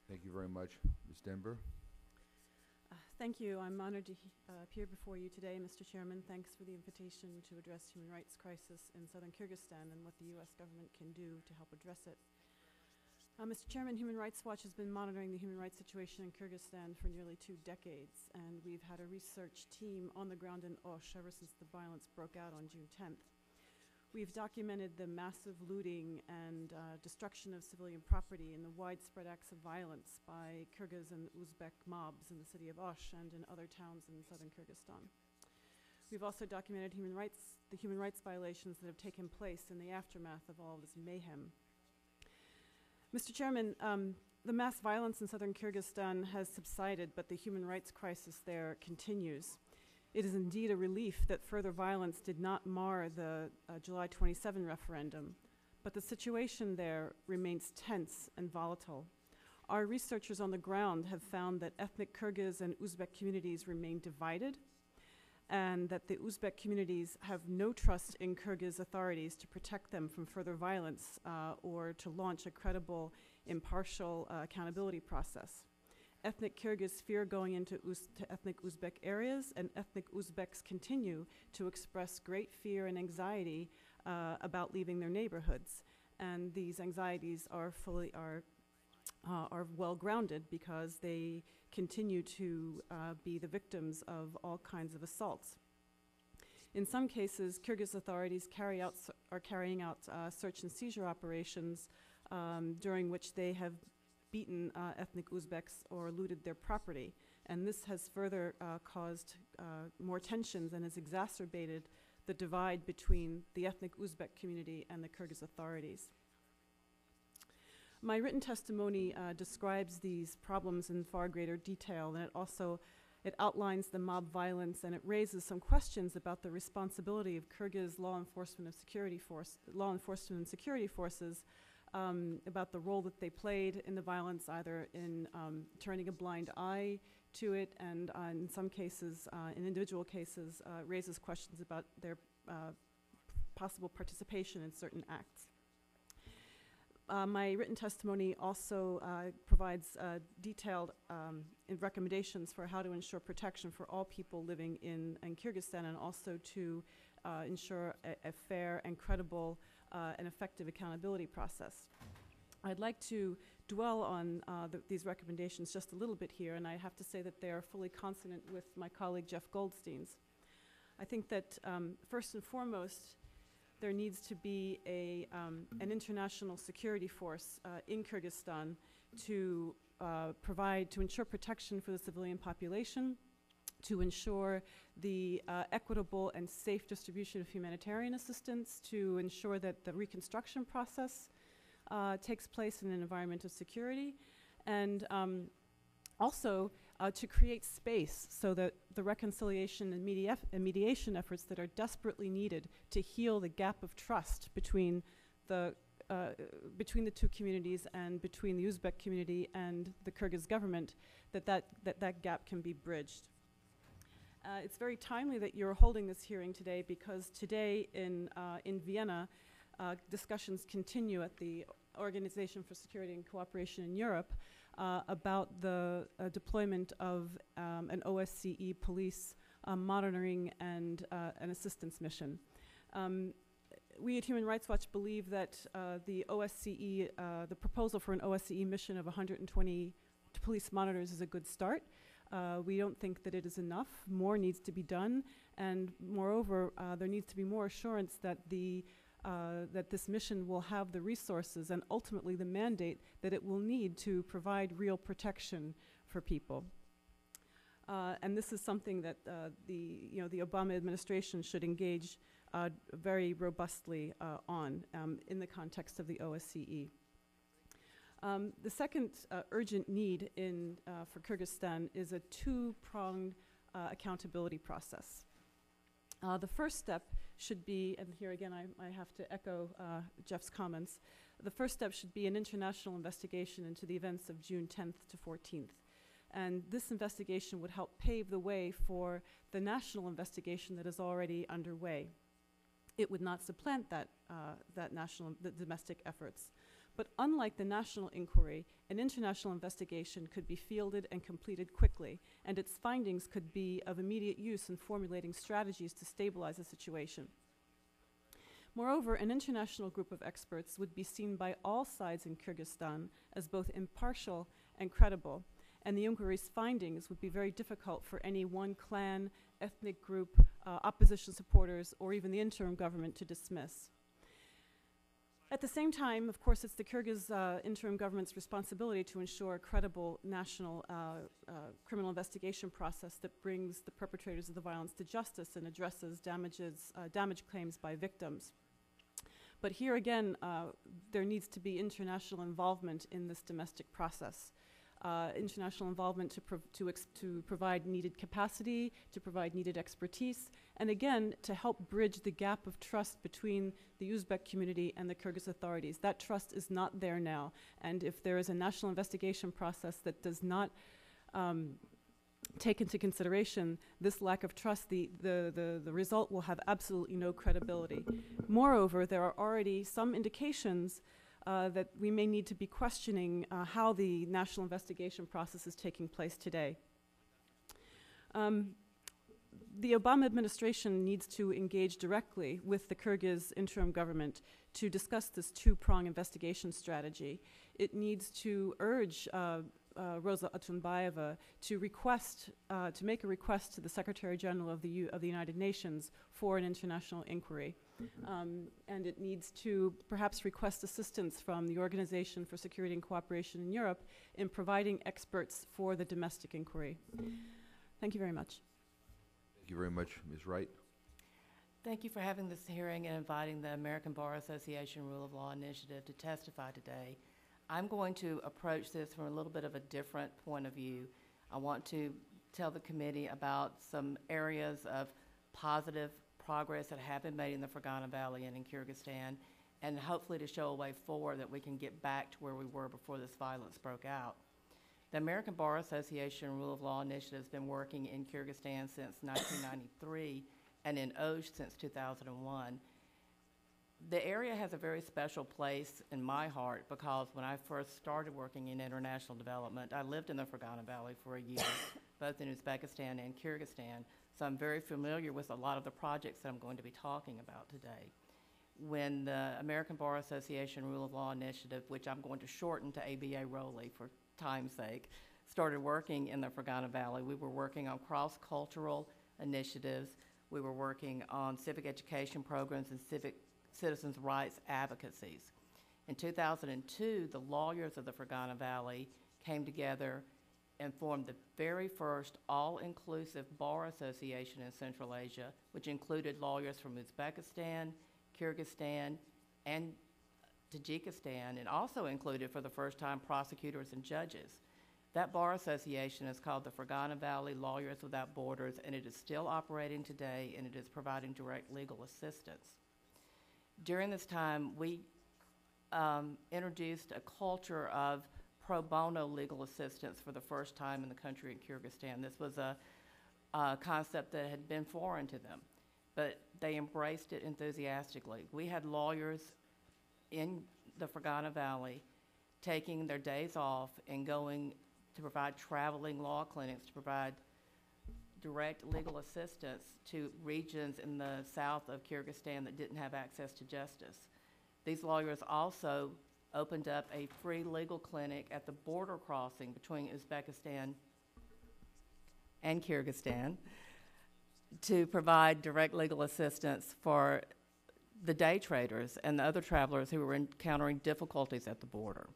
Thank you very much. Ms. Denver? Thank you. I'm honored to appear before you today, Mr. Chairman. Thanks for the invitation to address human rights crisis in southern Kyrgyzstan and what the U.S. government can do to help address it. Mr. Chairman, Human Rights Watch has been monitoring the human rights situation in Kyrgyzstan for nearly 2 decades, and we've had a research team on the ground in Osh ever since the violence broke out on June 10th. We've documented the massive looting and destruction of civilian property and the widespread acts of violence by Kyrgyz and Uzbek mobs in the city of Osh and in other towns in southern Kyrgyzstan. We've also documented the human rights violations that have taken place in the aftermath of all this mayhem. Mr. Chairman, the mass violence in southern Kyrgyzstan has subsided, but the human rights crisis there continues. It is indeed a relief that further violence did not mar the July 27 referendum, but the situation there remains tense and volatile. Our researchers on the ground have found that ethnic Kyrgyz and Uzbek communities remain divided, and that the Uzbek communities have no trust in Kyrgyz authorities to protect them from further violence or to launch a credible, impartial accountability process. Ethnic Kyrgyz fear going into ethnic Uzbek areas, and ethnic Uzbeks continue to express great fear and anxiety about leaving their neighborhoods. And these anxieties are well grounded because they continue to be the victims of all kinds of assaults. In some cases, Kyrgyz authorities are carrying out search and seizure operations during which they have beaten ethnic Uzbeks or looted their property. And this has further caused more tensions and has exacerbated the divide between the ethnic Uzbek community and the Kyrgyz authorities. My written testimony describes these problems in far greater detail, and it outlines the mob violence, and it raises some questions about the responsibility of Kyrgyz law enforcement and security forces about the role that they played in the violence, either in turning a blind eye to it, and in some cases, in individual cases, raises questions about their possible participation in certain acts. My written testimony also provides detailed recommendations for how to ensure protection for all people living in Kyrgyzstan, and also to ensure a fair and credible and effective accountability process. I'd like to dwell on these recommendations just a little bit here, and I have to say that they are fully consonant with my colleague Jeff Goldstein's. I think that first and foremost, there needs to be an international security force in Kyrgyzstan to ensure protection for the civilian population, to ensure the equitable and safe distribution of humanitarian assistance, to ensure that the reconstruction process takes place in an environment of security, and also to create space so that the reconciliation and mediation efforts that are desperately needed to heal the gap of trust between the two communities and between the Uzbek community and the Kyrgyz government, that gap can be bridged. It's very timely that you're holding this hearing today, because today in Vienna, discussions continue at the Organization for Security and Cooperation in Europe about the deployment of an OSCE police monitoring and an assistance mission. We at Human Rights Watch believe that the proposal for an OSCE mission of 120 police monitors is a good start. We don't think that it is enough. More needs to be done, and moreover, there needs to be more assurance that that this mission will have the resources and ultimately the mandate that it will need to provide real protection for people. And this is something that the Obama administration should engage very robustly on in the context of the OSCE. The second urgent need for Kyrgyzstan is a two-pronged accountability process. The first step should be, and here again I have to echo Jeff's comments, the first step should be an international investigation into the events of June 10th to 14th. And this investigation would help pave the way for the national investigation that is already underway. It would not supplant the domestic efforts, But unlike the national inquiry, an international investigation could be fielded and completed quickly, and its findings could be of immediate use in formulating strategies to stabilize the situation. Moreover, an international group of experts would be seen by all sides in Kyrgyzstan as both impartial and credible, and the inquiry's findings would be very difficult for any one clan, ethnic group, opposition supporters, or even the interim government to dismiss. At the same time, of course, it's the Kyrgyz interim government's responsibility to ensure a credible national criminal investigation process that brings the perpetrators of the violence to justice and addresses damage claims by victims. But here again, there needs to be international involvement in this domestic process. International involvement to provide needed capacity, to provide needed expertise, and again, to help bridge the gap of trust between the Uzbek community and the Kyrgyz authorities. That trust is not there now, and if there is a national investigation process that does not take into consideration this lack of trust, the result will have absolutely no credibility. Moreover, there are already some indications that we may need to be questioning how the national investigation process is taking place today. The Obama administration needs to engage directly with the Kyrgyz interim government to discuss this two-prong investigation strategy. It needs to urge Rosa Otunbayeva to make a request to the Secretary General of the United Nations for an international inquiry. And it needs to perhaps request assistance from the Organization for Security and Cooperation in Europe in providing experts for the domestic inquiry. Thank you very much. Thank you very much, Ms. Wright. Thank you for having this hearing and inviting the American Bar Association Rule of Law Initiative to testify today. I'm going to approach this from a little bit of a different point of view. I want to tell the committee about some areas of positive progress that have been made in the Fergana Valley and in Kyrgyzstan, and hopefully to show a way forward that we can get back to where we were before this violence broke out. The American Bar Association Rule of Law Initiative has been working in Kyrgyzstan since 1993 and in Oj since 2001. The area has a very special place in my heart because when I first started working in international development, I lived in the Fergana Valley for a year, both in Uzbekistan and Kyrgyzstan, so I'm very familiar with a lot of the projects that I'm going to be talking about today. When the American Bar Association Rule of Law Initiative, which I'm going to shorten to ABA ROLI for time's sake, started working in the Fergana Valley, we were working on cross-cultural initiatives, we were working on civic education programs and citizens' rights advocacies. In 2002, the lawyers of the Fergana Valley came together and formed the very first all-inclusive bar association in Central Asia, which included lawyers from Uzbekistan, Kyrgyzstan, and Tajikistan, and also included for the first time prosecutors and judges. That bar association is called the Fergana Valley Lawyers Without Borders, and it is still operating today, and it is providing direct legal assistance. During this time, we introduced a culture of pro bono legal assistance for the first time in the country in Kyrgyzstan. This was a concept that had been foreign to them, but they embraced it enthusiastically. We had lawyers in the Fergana Valley taking their days off and going to provide traveling law clinics to provide direct legal assistance to regions in the south of Kyrgyzstan that didn't have access to justice. These lawyers also opened up a free legal clinic at the border crossing between Uzbekistan and Kyrgyzstan to provide direct legal assistance for the day traders and the other travelers who were encountering difficulties at the border.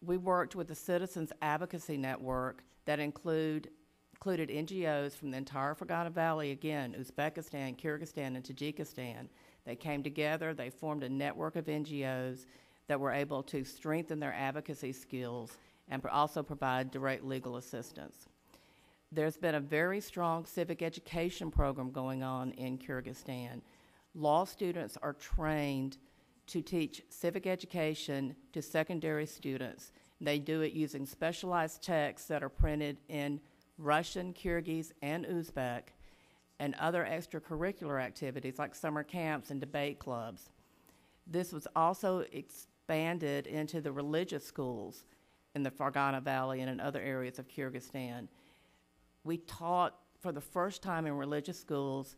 We worked with the Citizens Advocacy Network that included NGOs from the entire Fergana Valley, again, Uzbekistan, Kyrgyzstan, and Tajikistan. They came together, they formed a network of NGOs that were able to strengthen their advocacy skills and also provide direct legal assistance. There's been a very strong civic education program going on in Kyrgyzstan. Law students are trained to teach civic education to secondary students. They do it using specialized texts that are printed in Russian, Kyrgyz, and Uzbek, and other extracurricular activities like summer camps and debate clubs. This was also expanded into the religious schools in the Fergana Valley and in other areas of Kyrgyzstan. We taught for the first time in religious schools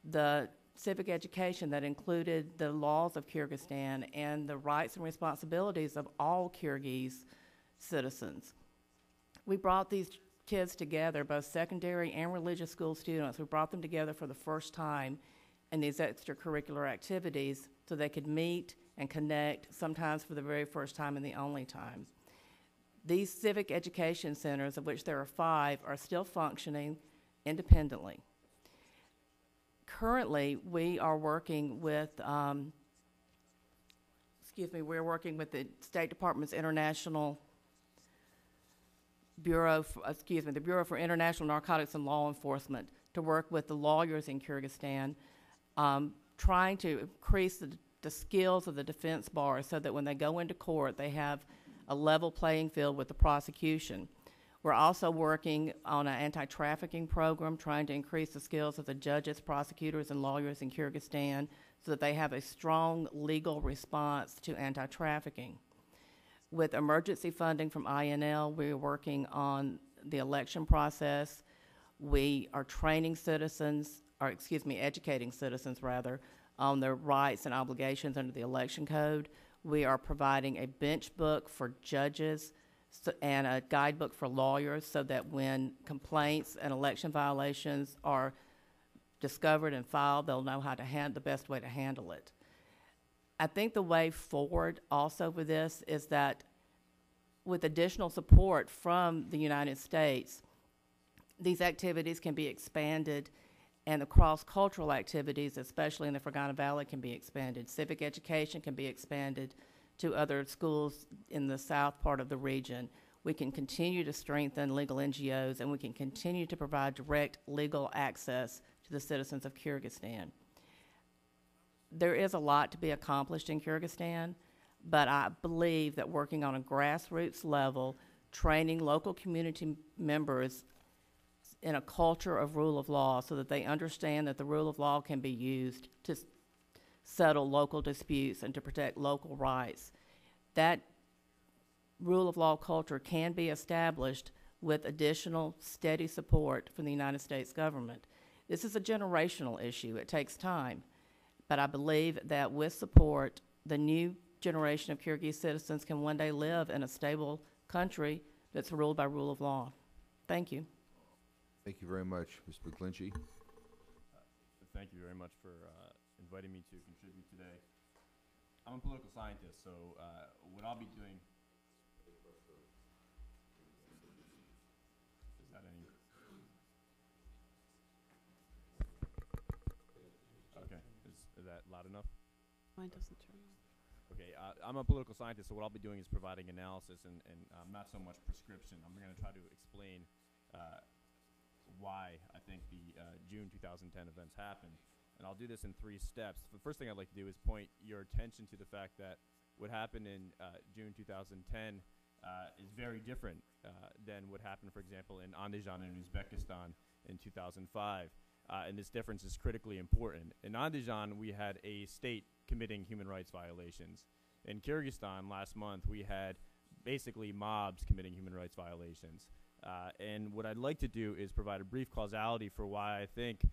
the civic education that included the laws of Kyrgyzstan and the rights and responsibilities of all Kyrgyz citizens. We brought these kids together, both secondary and religious school students. We brought them together for the first time in these extracurricular activities so they could meet and connect, sometimes for the very first time and the only time. These civic education centers, of which there are 5, are still functioning independently. Currently, we are working with, we're working with the State Department's International Bureau, the Bureau for International Narcotics and Law Enforcement to work with the lawyers in Kyrgyzstan, trying to increase the skills of the defense bar so that when they go into court, they have a level playing field with the prosecution. We're also working on an anti-trafficking program, trying to increase the skills of the judges, prosecutors, and lawyers in Kyrgyzstan so that they have a strong legal response to anti-trafficking. With emergency funding from INL, we're working on the election process. We are training citizens, educating citizens rather, on their rights and obligations under the election code. We are providing a bench book for judges and a guidebook for lawyers so that when complaints and election violations are discovered and filed, they'll know how to the best way to handle it. I think the way forward also with this is that with additional support from the United States, these activities can be expanded and the cross-cultural activities, especially in the Fergana Valley, can be expanded. Civic education can be expanded to other schools in the south part of the region. We can continue to strengthen legal NGOs, and we can continue to provide direct legal access to the citizens of Kyrgyzstan. There is a lot to be accomplished in Kyrgyzstan, but I believe that working on a grassroots level, training local community members in a culture of rule of law so that they understand that the rule of law can be used to settle local disputes and to protect local rights. That rule of law culture can be established with additional steady support from the United States government. This is a generational issue. It takes time. But I believe that with support, the new generation of Kyrgyz citizens can one day live in a stable country that's ruled by rule of law. Thank you. Thank you very much. Ms. McGlinchey. Thank you very much for inviting me to contribute today. I'm a political scientist, so what I'll be doing... Is that any... Okay, is that loud enough? Mine doesn't turn on. Okay, I'm a political scientist, so what I'll be doing is providing analysis and not so much prescription. I'm going to try to explain why I think the June 2010 events happened. And I'll do this in 3 steps. The first thing I'd like to do is point your attention to the fact that what happened in June 2010 is very different than what happened, for example, in Andijan in Uzbekistan in 2005. And this difference is critically important. In Andijan, we had a state committing human rights violations. In Kyrgyzstan last month, we had basically mobs committing human rights violations. And what I'd like to do is provide a brief causality for why I think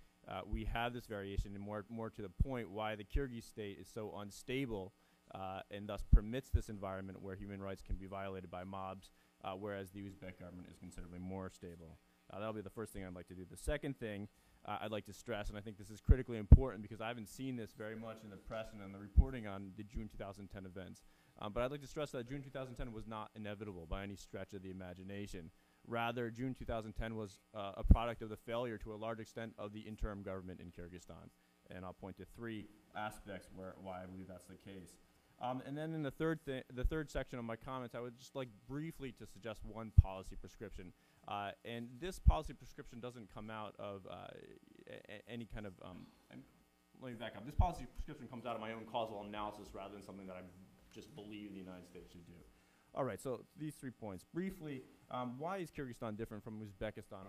we have this variation, and more to the point, why the Kyrgyz state is so unstable and thus permits this environment where human rights can be violated by mobs, whereas the Uzbek government is considerably more stable. That'll be the first thing I'd like to do. The second thing I'd like to stress, and I think this is critically important because I haven't seen this very much in the press and in the reporting on the June 2010 events, but I'd like to stress that June 2010 was not inevitable by any stretch of the imagination. Rather, June 2010 was a product of the failure to a large extent of the interim government in Kyrgyzstan. And I'll point to 3 aspects why I believe that's the case. And then in the third section of my comments, I would just like briefly to suggest one policy prescription. And this policy prescription doesn't come out of any kind of, let me back up. This policy prescription comes out of my own causal analysis rather than something that I just believe the United States should do. All right, so these 3 points. Briefly, why is Kyrgyzstan different from Uzbekistan?